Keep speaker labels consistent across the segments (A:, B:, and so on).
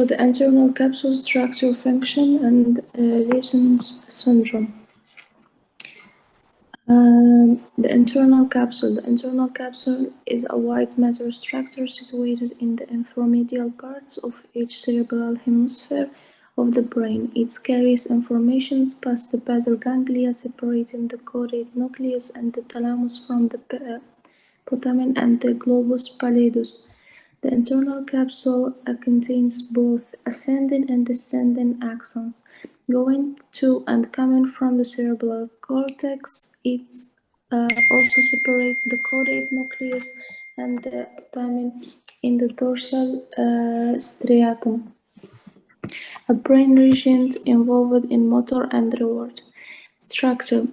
A: So the internal capsule structure, function, and lesion syndrome. The internal capsule. The internal capsule is a white matter structure situated in the inframedial parts of each cerebral hemisphere of the brain. It carries information past the basal ganglia, separating the caudate nucleus and the thalamus from the putamen and the globus pallidus. The internal capsule contains both ascending and descending axons. Going to and coming from the cerebral cortex, it also separates the caudate nucleus and the putamen in the dorsal striatum, a brain region involved in motor and reward structure.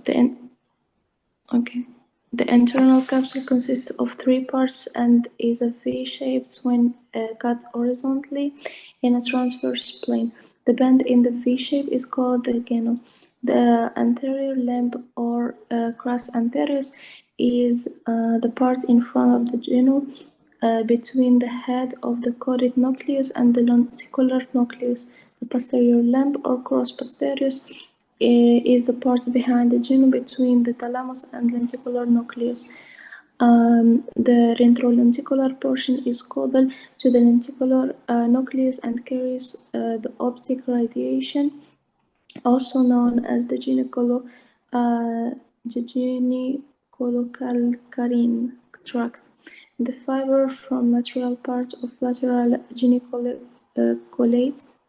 A: The internal capsule consists of three parts and is a V-shaped when cut horizontally in a transverse plane. The band in the V-shape is called the genu. The anterior limb or crus anterius is the part in front of the genu between the head of the caudate nucleus and the lenticular nucleus. The posterior limb or crus posterius is the part behind the genu between the thalamus and lenticular nucleus. The retrolenticular portion is caudal to the lenticular nucleus and carries the optic radiation, also known as the geniculocalcarine tract. The fiber from lateral part of lateral geniculate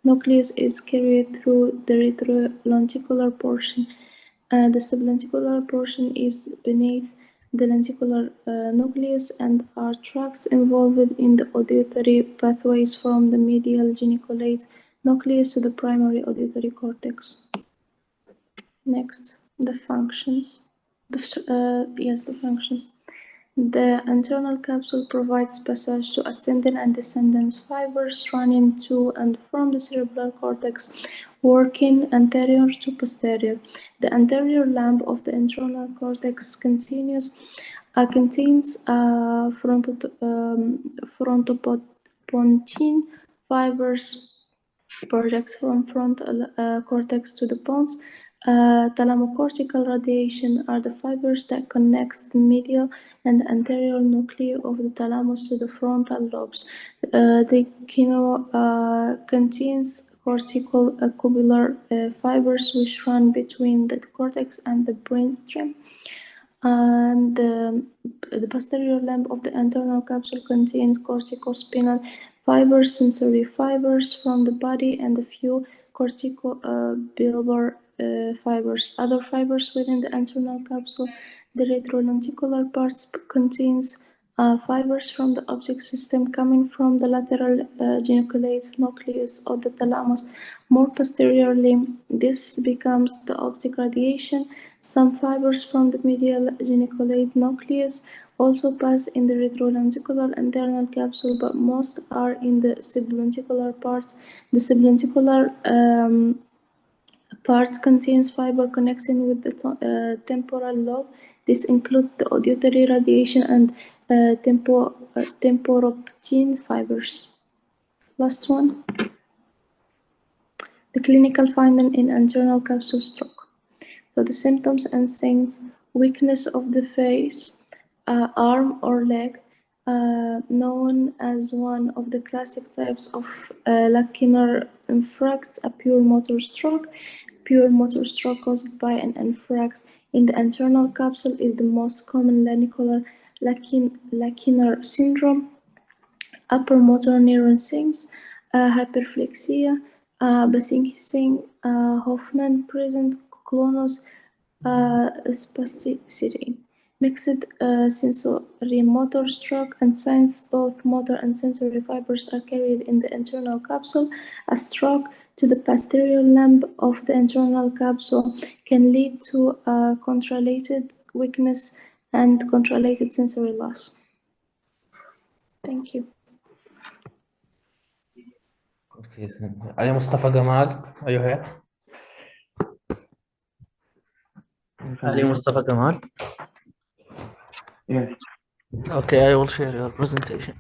A: nucleus is carried through the retrolenticular portion. The sublenticular portion is beneath the lenticular nucleus and are tracts involved in the auditory pathways from the medial geniculate nucleus to the primary auditory cortex. Next, the functions. The functions. The internal capsule provides passage to ascending and descending fibers running to and from the cerebral cortex, working anterior to posterior. The anterior limb of the internal cortex contains frontopontine fibers projects from frontal cortex to the pons. Thalamocortical radiation are the fibers that connect the medial and anterior nuclei of the thalamus to the frontal lobes. The genu contains cortical cubular fibers which run between the cortex and the brainstem. And the posterior limb of the internal capsule contains corticospinal fibers, sensory fibers from the body, and a few corticobulbar fibers. Other fibers within the internal capsule, the retrolenticular part contains fibers from the optic system coming from the lateral geniculate nucleus of the thalamus. More posteriorly, this becomes the optic radiation. Some fibers from the medial geniculate nucleus also pass in the retrolenticular internal capsule, but most are in the sublenticular part. The sublenticular part contains fiber connecting with the temporal lobe. This includes the auditory radiation and temporoptine fibers. Last one. The clinical finding in internal capsule stroke. So the symptoms and signs: weakness of the face, arm or leg, known as one of the classic types of lacunar infarct, a pure motor stroke. Pure motor stroke caused by an infarct in the internal capsule is the most common lacunar syndrome. Upper motor neuron signs, hyperplexia, Basinski Hoffman present clonus spasticity. Mixed sensory-motor stroke and signs. Both motor and sensory fibers are carried in the internal capsule. A stroke to the posterior limb of the internal capsule can lead to contralated weakness and contralated sensory loss. Thank you.
B: Okay, Ali Mustafa Gamal, are you here? Ali Mustafa Gamal?
C: Yeah.
B: Okay, I will share your presentation.